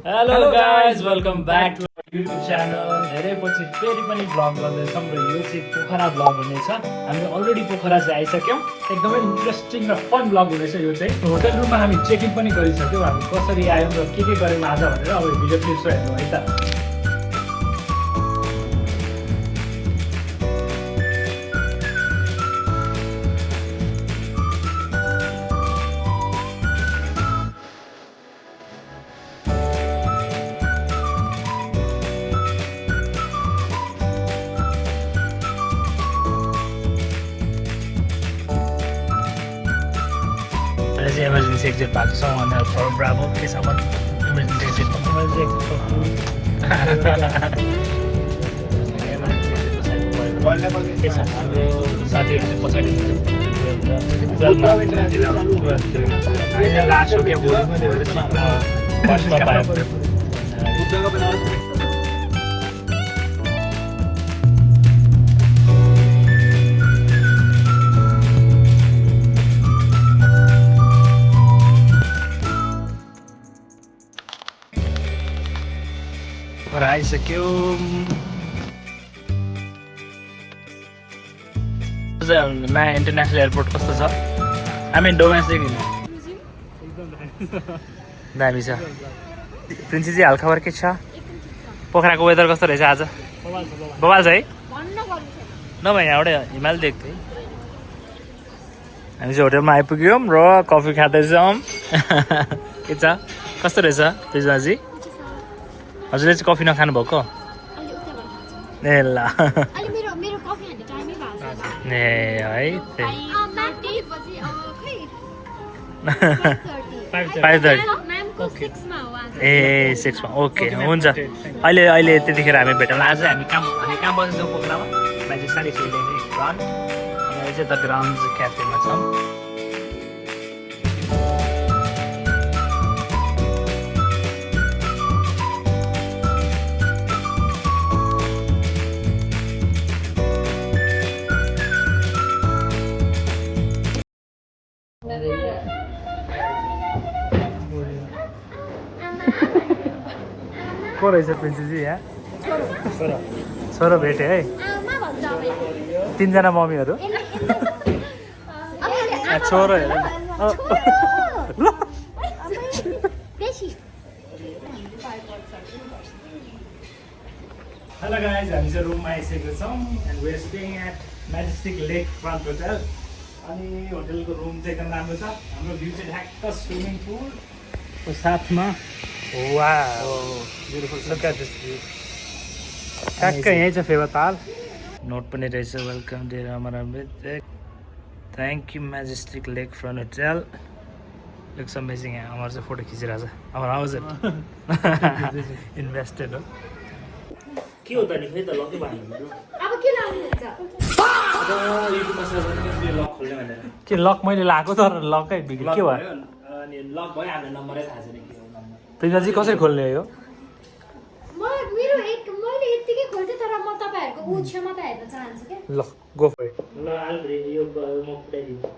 Hello guys, welcome back to our YouTube channel. धेरै पछि फेरि पनि भ्लग गर्दैछौँ र यो चाहिँ पोखरा भ्लग हुनेछ। हामी अलरेडी पोखरा चाहिँ आइसक्यौँ। एकदमै इन्ट्रेस्टिङ र फन भ्लग हुनेछ यो चाहिँ। होटल रुममा हामी चेक इन पनि गरिसक्यौँ। हामी कसरी आयौँ र के गर्यौँ आज भनेर अब भिडियो क्लिप्स हेर्नु है त। Emergency exit back so on for Bravo के सामान emergency exit साथीहरु चाहिँ पछाडि आइसक्यो नयाँ इन्टरनेसनल एयरपोर्ट कस्तो छ हामी डोमेस्टिक दामी छ प्रिन्सी चाहिँ हालखबर के छ पोखराको वेदर कस्तो रहेछ आज बवाल छ है नभए यहाँबाट हिमाल देख्थ्यो हामी चाहिँ होटलमा आइपुग्यौँ र कफी खाँदैछौँ के छ कस्तो रहेछ प्रिन्समाजी हजुरले चाहिँ कफी नखानु भएको ए ल ए है ए 6 मा ओके हुन्छ अहिले त्यतिखेर हामी भेटौँ आज हामी काम बस्दैछौँ पोखरामा मान्छे साढे 6 ग्राउन्ड अनि चाहिँ द ग्राउन्ड क्याफेमा छौँ को रहेछ प्रिन्सीजी यहाँ छोरो भेटे है 3 जना मम्मीहरू छोरो हेर हेलो गाइज हामी चाहिँ रुममा आइसकेको छौँ and we are staying at Majestic Lake Front hotel अनि होटलको रुम चाहिँ एकदम राम्रो छ हाम्रो भ्यू चाहिँ ढ्याक्क स्विमिङ पुलको साथमा wow beautiful look at this view ठ्याक्क यहीँ छ फेवा ताल नोट पनि रहेछ welcome dear Amar Amrit thank you Majestic Lake Front hotel looks amazing यहाँ अमर चाहिँ फोटो खिचिरहेको छ अमर हाउज इट इन्भेस्टेड हो के हो त नि फेरि त लकै भयो अब के लाउनुहुन्छ के लक मैले लगाएको तर लकै बिग्रियो के भयो अनि लक भयो हाम्रो नम्बरै थाहा छैन के हो नम्बर तिमीलाई चाहिँ कसरी खोल्ने हो मेरो मैले यतिकै खोल्थेँ तर म तपाईँहरूको ऊ क्षमता हेर्न चाहन्छु क्या ल गो फर इट ल आलब्रे यो म पुऱ्याइदिन्छु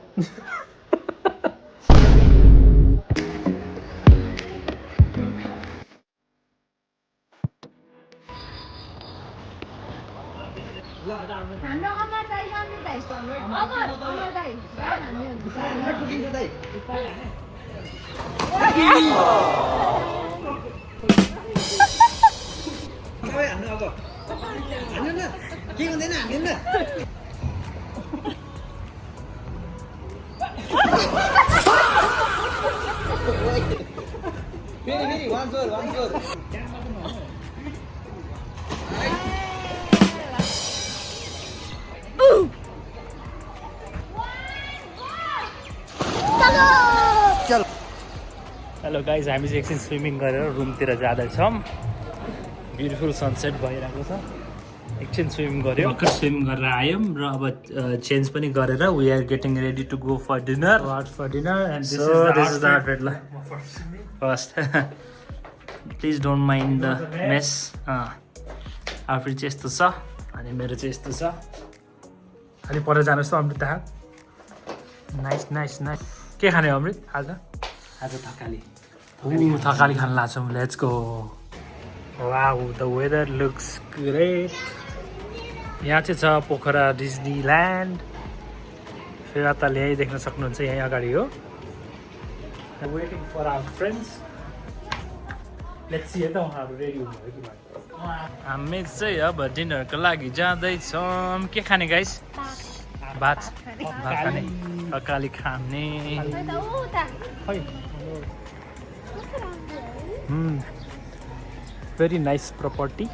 हाम्रो अमर दाइ राम्रो दाइ अमर दाइ के हुँदैन हान्नु न फेरि वान फोर हेलो गाइज हामी चाहिँ एकछिन स्विमिङ गरेर रुमतिर जाँदैछौँ ब्युटिफुल सनसेट भइरहेको छ एकछिन स्विमिङ गऱ्यौँ स्विमिङ गरेर आयौँ र अब चेन्ज पनि गरेर we are getting ready to go for dinner and this is the outfit ल first please don't mind the mess outfit चाहिँ यस्तो छ अनि मेरो चाहिँ यस्तो छ अनि पर जानुहोस् त अमृत नाइस के खाने हो अमृत आज थकाली थकाली खान लाग्छौँ let's go wow the weather looks great यहाँ चाहिँ छ पोखरा डिज्नील्यान्ड फेरि अत्ताले यहीँ देख्न सक्नुहुन्छ यहीँ अगाडि हो waiting for our friends let's see यता उहाँहरू रेडी हुनुभयो कि भन्नु हामी चाहिँ अब डिनरको लागि जाँदैछौँ के खाने गाइस भात खाने अकाली खाने भेरी नाइस प्रपर्टी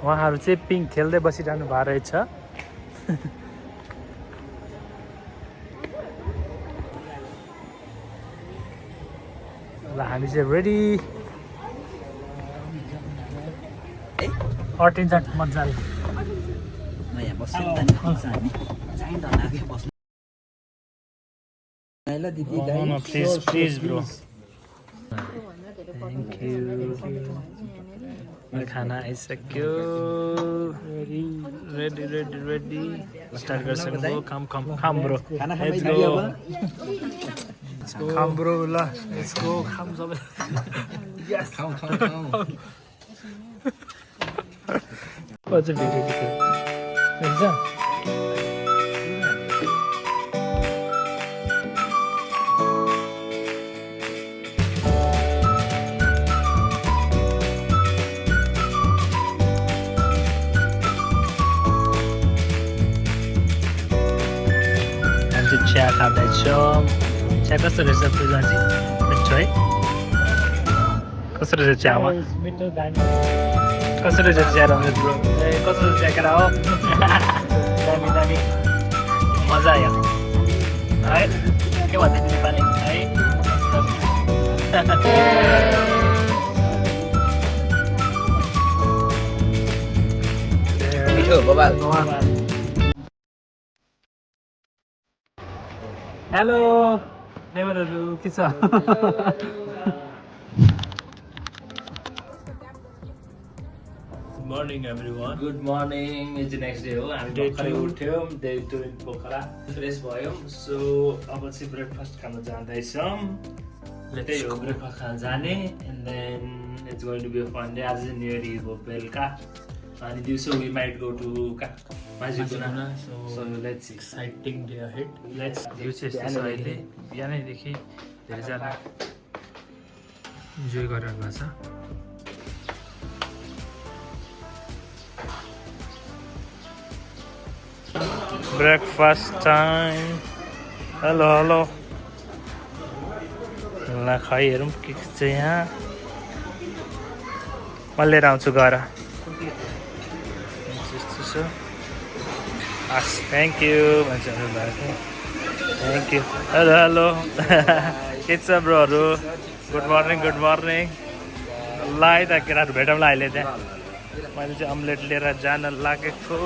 उहाँहरू चाहिँ पिङ खेल्दै बसिरहनु भएको रहेछ ल हामी चाहिँ रेडी अटिन्छ मजाले please please bro thank you खाना आइसक्यो रेडी रेडी रेडी स्टार्ट गर्छौँ खाम खाम खाम ब्रो लेट्स गो खाम ब्रो ल लेट्स गो खाम सबै यस खाऊ खाऊ खाऊ पछि भिडियो देख्छ चिया खाँदैछौँ चिया कस्तो रहेछ पूजाजी मिठो है कस्तो रहेछ चियामा कस्तो रहेछ चिया रमेश ब्रो ए कस्तो रहेछ चिया केटा हो दामी दामी मजा आयो है के भन्दै तिमी पानी है मिठो बबाल हेलो नेबरहरू के छ morning everyone good morning is next day हो हामी भर्खरै उठ्यौँ डे 2 इन पोखरा फ्रेस भयौँ सो अब चाहिँ ब्रेकफास्ट खान जाँदैछौँ त्यही हो ब्रेकफास्ट खान जाने and then it's going to be a fun day आज चाहिँ न्यु इयर इभ हो बेलुका अनि दिउँसो we might go to Majhikuna so let's exciting day ahead let's यो चाहिँ यस्तो छ अहिले बिहानैदेखि धेरैजना इन्जोय गरिरहनु भएको छ ब्रेकफास्ट टाइम हेलो हेलो ल खै हेरौँ के छ यहाँ म लिएर आउँछु गएर त्यस्तो छ हस् थ्याङ्क यू भन्छ थ्याङ्क यू हेलो हेलो के छ ब्रोहरू गुड मर्निङ ल है त केटाहरू भेटौँला अहिले त्यहाँ मैले चाहिँ अम्लेट लिएर जान लागेको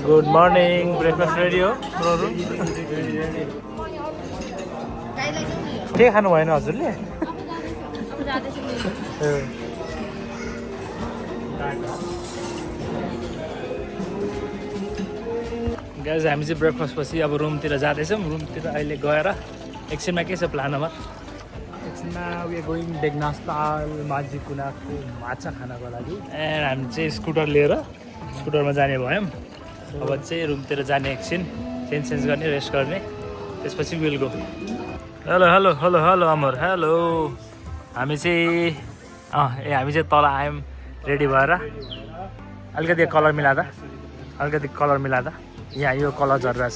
गुड मर्निङ ब्रेकफास्ट रेडी हो ब्रोहरू के खानु भएन हजुरले गाइज हामी चाहिँ ब्रेकफास्ट पछि अब रुमतिर जाँदैछौँ रुमतिर अहिले गएर एकछिनमा के छ प्लान अब एकछिनमा वी आर गोइङ डेग्नास्ताल माझीकुनाको माछा खानको लागि एन्ड हामी चाहिँ स्कुटर लिएर स्कुटरमा जाने भयौँ अब चाहिँ रुमतिर जाने एकछिन चेन्ज गर्ने रेस्ट गर्ने त्यसपछि will go hello hello hello hello Amar hello हामी चाहिँ हामी चाहिँ तल आयौँ रेडी भएर अलिकति कलर मिलाउँदा यहाँ यो कलर झरेको छ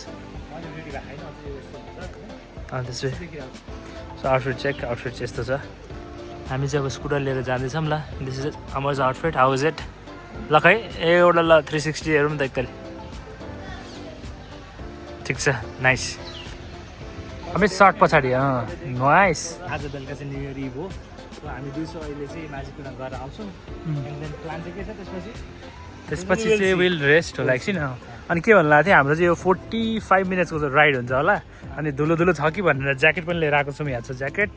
त्यसै सो आउटफिट चाहिँ यस्तो छ हामी चाहिँ अब स्कुटर लिएर जाँदैछौँ ल this is अमर्स outfit how is it ल खै एउटा ल 360 हेरौँ त एकतालि ठिक छ नाइस हामी सर्ट पछाडि नाइस आज बेलुका चाहिँ न्यु इयर इभ हो हामी दिउँसो अहिले चाहिँ माझीकुना गएर आउँछौँ प्लान चाहिँ के छ त्यसपछि चाहिँ विल रेस्ट होला एकछिन अनि के भन्नु लाग्थ्यो हाम्रो चाहिँ यो 45 मिनट्सको राइड हुन्छ होला अनि धुलो छ कि भनेर ज्याकेट पनि लिएर आएको छौँ यहाँ छ ज्याकेट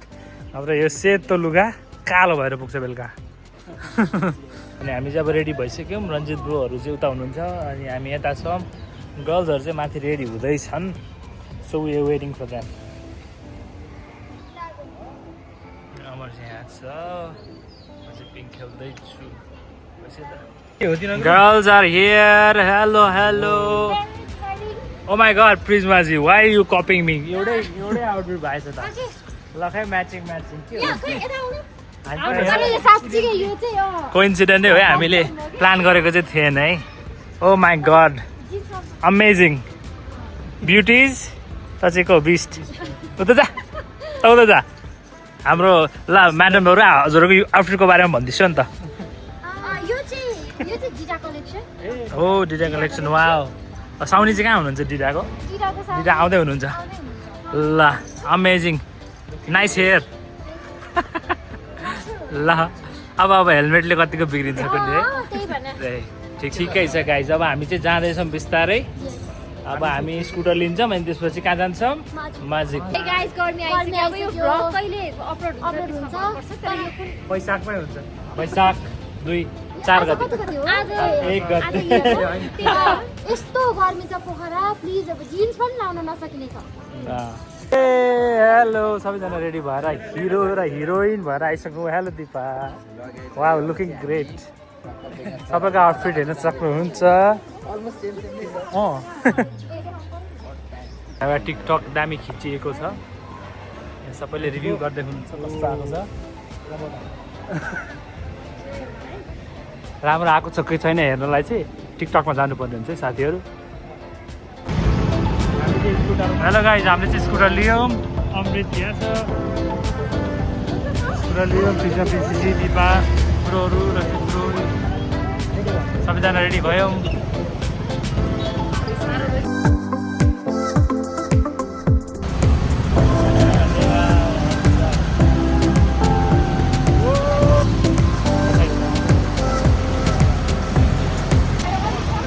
नत्र यो सेतो लुगा कालो भएर पुग्छ बेलुका अनि हामी चाहिँ अब रेडी भइसक्यौँ रन्जित ब्रोहरू चाहिँ उता हुनुहुन्छ अनि हामी यता छौँ गर्ल्सहरू चाहिँ माथि रेडी हुँदैछन् So we are waiting for them. अमर चाहिँ यहाँ छ म चाहिँ पिङ खेल्दैछु Girls are here. Hello, hello. Oh my god, Prismaji, why are you copying me? एउटै आउटफिट भएछ त ल खै म्याचिङ के कोइन्सिडेन्ट हो है हामीले प्लान गरेको चाहिँ थिएन है ओ माई गड अमेजिङ ब्युटिज त चाहिँ को बिस्ट उता जा हाम्रो ल म्याडमहरू हजुरको आउटफिटको बारेमा भन्दिछु नि त हो डिडा कलेक्सन वाओ साउनी चाहिँ कहाँ हुनुहुन्छ डिडाको डिडा आउँदै हुनुहुन्छ ल अमेजिङ नाइस हेयर ल अब हेलमेटले कतिको बिग्रिन्छ पनि है ठिकै छ गाइज अब हामी चाहिँ जाँदैछौँ बिस्तारै अब हामी स्कुटर लिन्छौँ अनि त्यसपछि कहाँ जान्छौँ माझिक वैशाखमै हुन्छ वैशाख 2-4 गते 1 गते यस्तो गर्मी छ पोखरा प्लिज अब जिन्स पनि लाउन नसकिने छ ए हेलो सबैजना रेडी भएर हिरो र हिरोइन भएर आइसक्नु hello Dipa wow looking great सबैको आउटफिट हेर्न सक्नुहुन्छ एउटा टिकटक दामी खिचिएको छ सबैले रिभ्यू गर्दै हुनुहुन्छ कस्तो आएको छ राम्रो आएको छ कि छैन हेर्नलाई चाहिँ टिकटकमा जानुपर्ने हुन्छ है साथीहरू हेलो गाइज हामीले चाहिँ स्कुटर लियौँ अमृत यहाँ छ स्कुटर लियौँ पिसी दिपा प्रोहरू र प्रो सबैजना रेडी भयौँ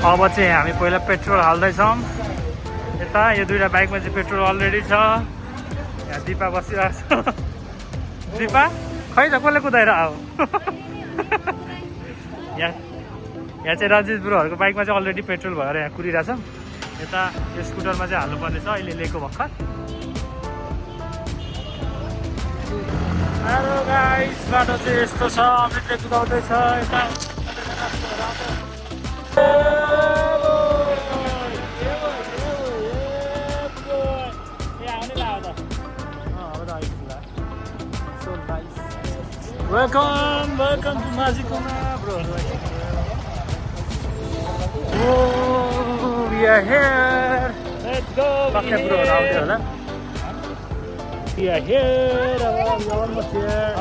अब चाहिँ हामी पहिला पेट्रोल हाल्दैछौँ यता यो दुईवटा बाइकमा चाहिँ पेट्रोल अलरेडी छ यहाँ दिपा बसिरहेको छ दिपा खै त कसले कुदाएर आऊ यहाँ चाहिँ रजित ब्रोहरूको बाइकमा चाहिँ अलरेडी पेट्रोल भएर यहाँ कुरिरहेछ यता यो स्कुटरमा चाहिँ हाल्नुपर्ने छ अहिले लिएको भर्खर हेलो गाइस बाटो चाहिँ यस्तो छ अमृतले कुदाउँदैछ यता Welcome to Mazikona, bro. Oh, we are here. Let's go. Bro, we are here. We are almost here.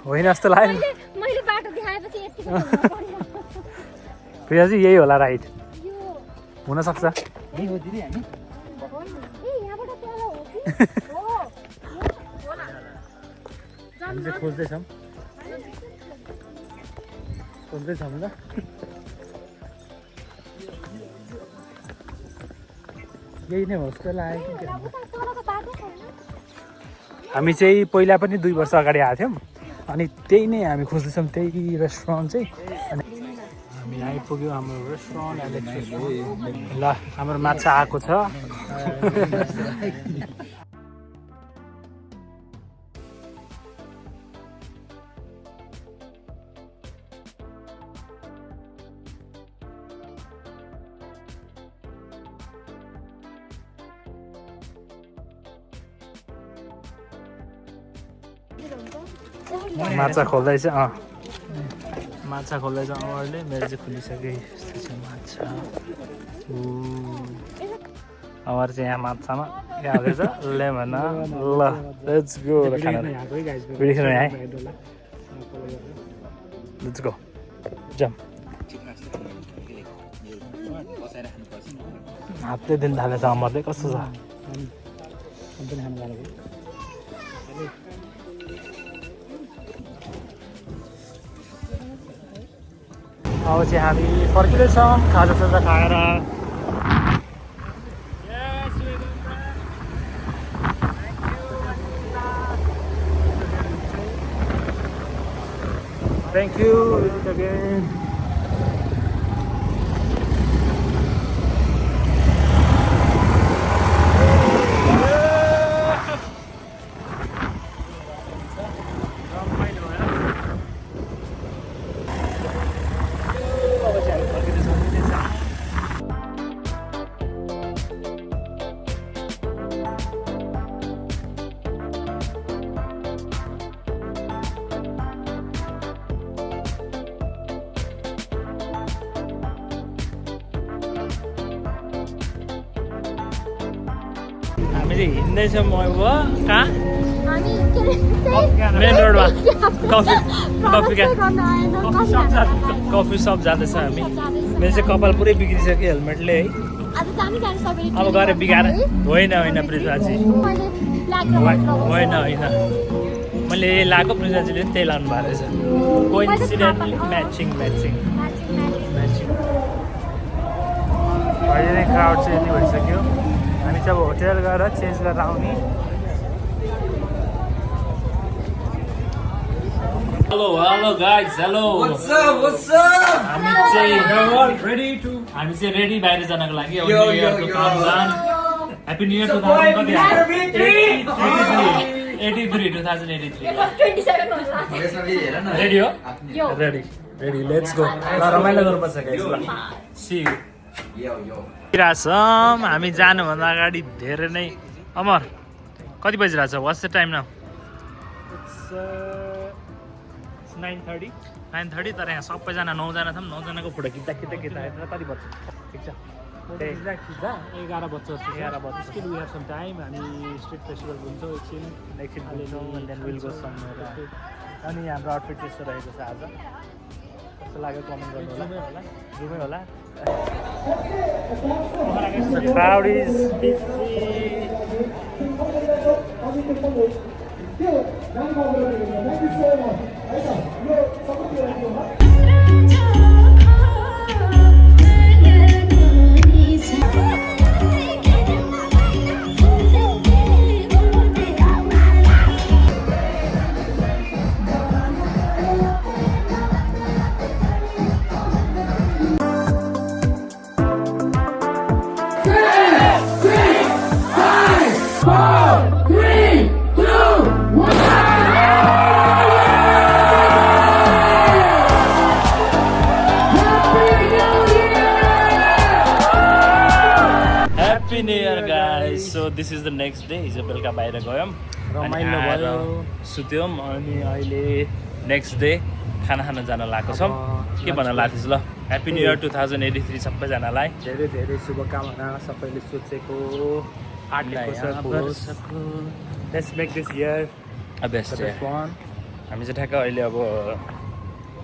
होइन जस्तो लाग्यो मैले बाटो देखाएपछि यतिको प्रिया चाहिँ यही होला राइट हुन सक्छ यही हो दिदी हामी हामी चाहिँ खोज्दैछौँ ल यही नै हो जस्तो लाग्यो हामी चाहिँ पहिला पनि 2 वर्ष अगाडि आएको थियौँ अनि त्यही नै हामी खोज्दैछौँ त्यही रेस्टुरेन्ट चाहिँ अनि हामी आइपुग्यौँ हाम्रो रेस्टुरेन्ट ल हाम्रो माछा आएको छ माछा खोल्दैछ माछा खोल्दैछ अमरले मेरो चाहिँ खुलिसक्यो यस्तो छ माछा अमर चाहिँ यहाँ माछामा के हाल्दैछ लेमन ल लेट्स गो खाना भिडियो है लेट्स गो जम हातले दिन थालेछ अमरले कस्तो छ अब चाहिँ हामी फर्किँदैछौँ खाजासाजा खाएर थ्याङ्क यु अगेन हामी चाहिँ हिँड्दैछौँ म अब कहाँ हामी के अरे त्यही मेन रोडमा कफी गर्नु कफी सप जाँदैछ हामी मेरो चाहिँ कपाल पुरै बिग्रिसक्यो हेलमेटले है आज जानी जानी सबैले अब गएर बिगाएर होइन प्रिजाजी मैले ब्ल्याक र व्हाइट लगाउँछु होइन मैले लगाएको प्रिजाजीले पनि त्यही लाउनु भएको रहेछ कोइन्सिडेन्टली म्याचिङ अहिले नै क्राउड चाहिँ यति भइसक्यो हामी चाहिँ अब होटेल गएर चेन्ज गरेर आउने हेलो गाइज हेलो हामी चाहिँ रेडी बाहिर जानको लागि ह्याप्पी न्यु इयर 2083 रेडी हो रेडी लेट्स गो रमाइलो गर्नुपर्छ गाइस सी यू हामी जानुभन्दा अगाडि धेरै नै अमर कति बजिरहेछ वाट्स द टाइम नाउ 9:30 तर यहाँ सबैजना 9जना छौँ 9जनाको फोटो खिच्दा कति बज्छ ठिक छ 11 बज्छ 11 बज्छ still we have some time हामी स्ट्रिट फेस्टिभल घुम्छौँ एकछिन घुम्छौँ and then will go somewhere अनि हाम्रो आउटफिट त्यस्तो रहेको छ आज कस्तो लाग्यो कमेन्ट गर्नु होला जुमै होला The crowd is busy. Happy New Year guys! So this is the next day. हिजो बेलुका बाहिर गयौँ रमाइलो भयो सुत्यौँ अनि अहिले नेक्स्ट डे खाना खान जान लागेको छौँ के भन्न लाग्दैछ ल ह्याप्पी न्यु इयर 2083 सबैजनालाई धेरै धेरै शुभकामना सबैले सोचेको let's make this year a best one हामी चाहिँ ठ्याक्क अहिले अब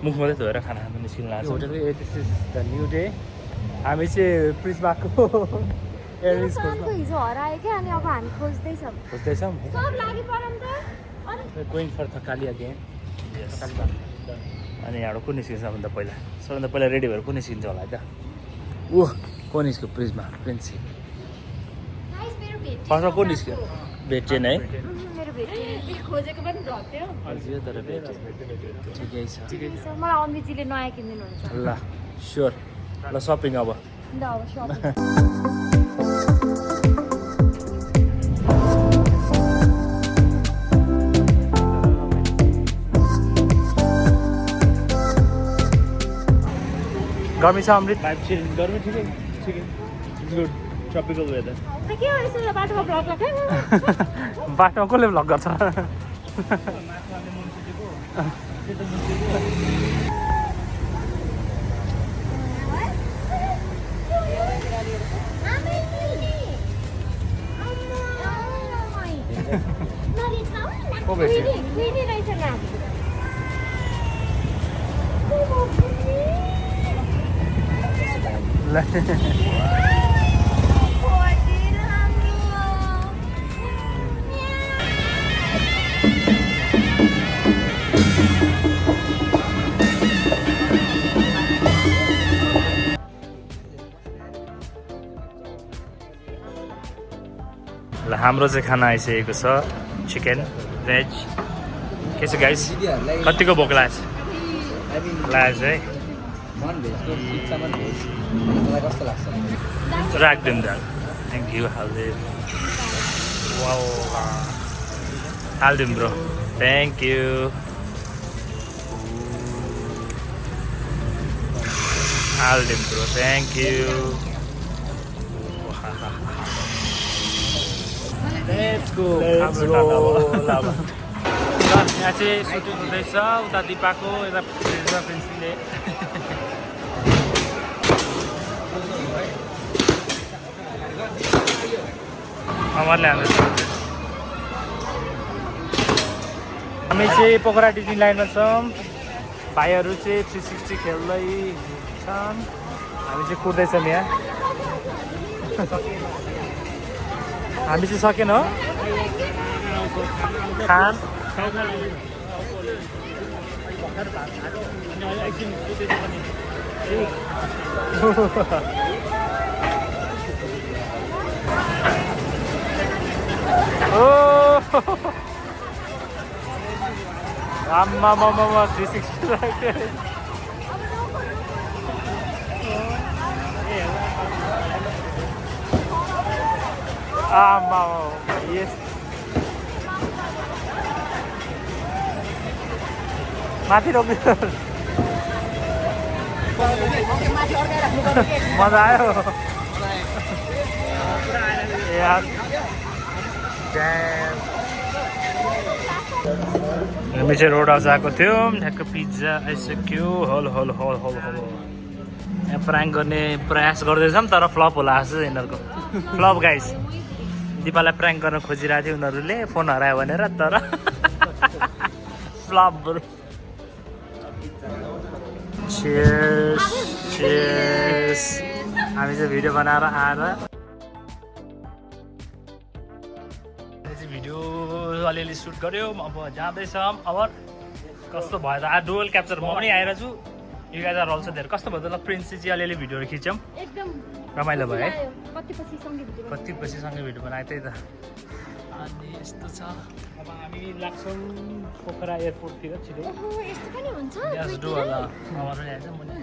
मुख मात्रै धोएर खाना खान निस्किन लाग्छौँ this is the new day हामी चाहिँ प्रिजमाको एयररिङ्स हिजो हरायो क्या अनि अब हामी खोज्दैछौँ सब लागि परम त गोइङ फर थकाली अगेन अनि यहाँबाट को निस्किन्छ सबभन्दा पहिला रेडी भएर को निस्किन्छ होला त ऊ को निस्क्यो प्रिजमा प्रिन्सी गाइस मेरो भेट फर्स्टमा को निस्क्यो भेटेन है मेरो भेट खोजेको पनि भ्लग्थ्यो हजुर तर भेट्यो ठिकै छ मलाई अम्बिजीले नयाँ किनिदिनुहुन्छ ल स्योर ल सपिङ अब ल अब सपिङ गर्मी छ अमृत गर्मी ठिकै इट्स गुड ट्रपिकल वेदर के हो यसो बाटोमा भ्लग गर्छ बाटोमा कसले भ्लग गर्छ को भेट्यो ल हाम्रो चाहिँ खाना आइसकेको छ चिकन भेज के छ गाइस कतिको भोक लाग्छ है राखिदिउँ दा थ्याङ्क यू हालिदिउँ ब्रो थ्याङ्क यू हालिदिउँ bro thank you Let's go. यहाँ चाहिँ सुटिङ हुँदैछ उता दिपाको यता प्रिन्सीले अमरले हान्दैछ हामी चाहिँ पोखरा डिज्नी लाइनमा छौँ भाइहरू चाहिँ 360 खेल्दै छन् हामी चाहिँ कुद्दैछौँ यहाँ हामी चाहिँ सकेन हो खान आम्मा 360 आम्मा यस माथि रोक्नु मजा आयो हामी चाहिँ रोड हाउस आएको थियौँ ठ्याक्क पिज्जा आइसक्यो होल होल होल होल होल यहाँ प्राङ्क गर्ने प्रयास गर्दैछौँ तर फ्लप होला जस्तो यिनीहरूको फ्लप गाइस दिपालाई प्राङ्क गर्न खोजिरहेको थियो उनीहरूले फोन हरायो भनेर तर फ्लप बरु Cheers, cheers. हामी चाहिँ भिडियो बनाएर आएर भिडियो अलिअलि सुट गऱ्यौँ अब जाँदैछौँ अब कस्तो भयो त डुअल क्याप्चर म पनि आएर छु you guys are also there कस्तो भयो त ल प्रिन्स चाहिँ अलिअलि भिडियोहरू खिच्यौँ एकदम रमाइलो भयो है कति पछि सँगै भिडियो बनायो त्यही त अनि यस्तो छ अब हामी लाग्छौँ पोखरा एयरपोर्टतिर छिटो ओहो यस्तो पनि हुन्छ यस डु होला अमर पनि आइज मुनि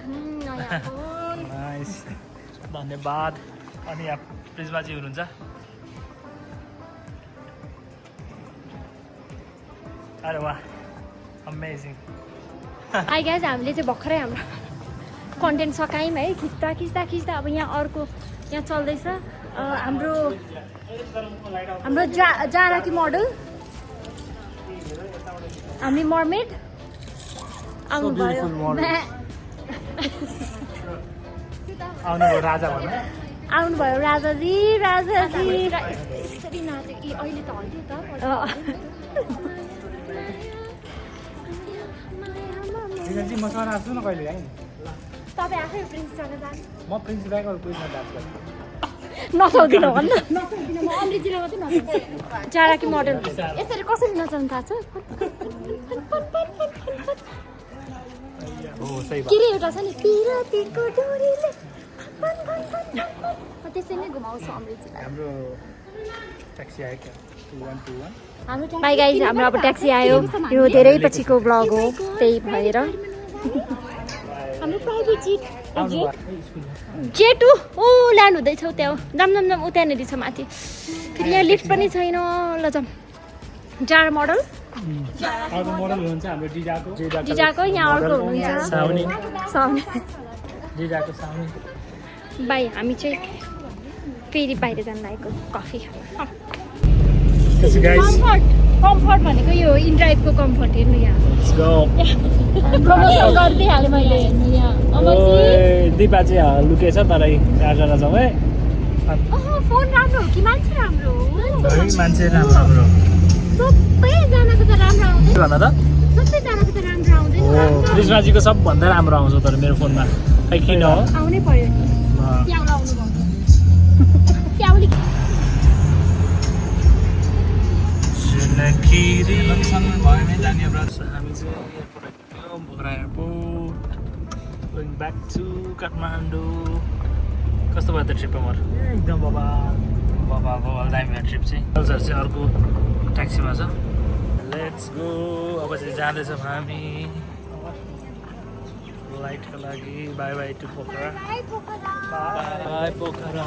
नाइस धन्यवाद अनि यहाँ प्रिन्सबाजी हुनुहुन्छ अरे वाह अमेजिङ हाई गाइज हामीले चाहिँ भर्खरै हाम्रो कन्टेन्ट सकायौँ है खिच्दा अब यहाँ अर्को यहाँ चल्दैछ हाम्रो जारा कि मोडल हामी मर्मेड आउनुभयो राजा भन्नु आउनुभयो राजाजी यसरी नाचेको अहिले त हल्थ्यो त मसँग नाच्छु न कहिले है तपाईँ आफै प्रिन्ससँग जानु म प्रिन्स ब्याङ्क प्रिन्समा डान्स गर्छु नचाउँदिनँ भन्न म अमृतजीलाई मात्रै नचाउँछु जारा कि मोडल यसरी कसरी नचाउनु थाहा छ के अरे एउटा छ नि पिरातीको डोरीले त्यसै नै घुमाउँछु अमृतजीलाई हाम्रो ट्याक्सी आयो क्या 2121 बाई गाइज हाम्रो अब ट्याक्सी आयो यो धेरै पछिको ब्लग हो त्यही भएर हाम्रो प्राइभेट जेट ओ ल्यान्ड हुँदैछ त्यहाँ जाम ऊ त्यहाँनिर छ माथि फेरि यहाँ लिफ्ट पनि छैन ल जाउँ जारा मोडल अर्को मोडल हुनुहुन्छ हाम्रो जिजाको यहाँ अर्को हुनुहुन्छ साउनी बाई हामी चाहिँ फेरि बाहिर जान लागेको कफी कम्फर्ट भनेको यो इनड्राइभको कम्फर्ट हेर्नु यहाँ प्रमोसन गर्दै हालेँ मैले हेर्नु यहाँ दिपा चाहिँ लुकेछ तर चारजना जाउँ है फोन राम्रो हो कि मान्छे राम्रो हो मान्छे राम्रो सबैजनाको त राम्रो आउँदैन भन त सबैजनाको त राम्रो आउँदैन क्रिस्माजीको सबभन्दा राम्रो आउँछ तर मेरो फोनमा खै किन हो आउनै पर्यो नि प्याउला आउनु भयो प्याउली Pokhara airport going back to Kathmandu कस्तो भयो त ट्रिप अमर एकदम बाबा दामी भयो ट्रिप चाहिँ गर्ल्सहरू चाहिँ अर्को ट्याक्सीमा छ लेट्स गो अब चाहिँ जाँदैछौँ हामी फ्लाइटको लागि bye to Pokhara bye Pokhara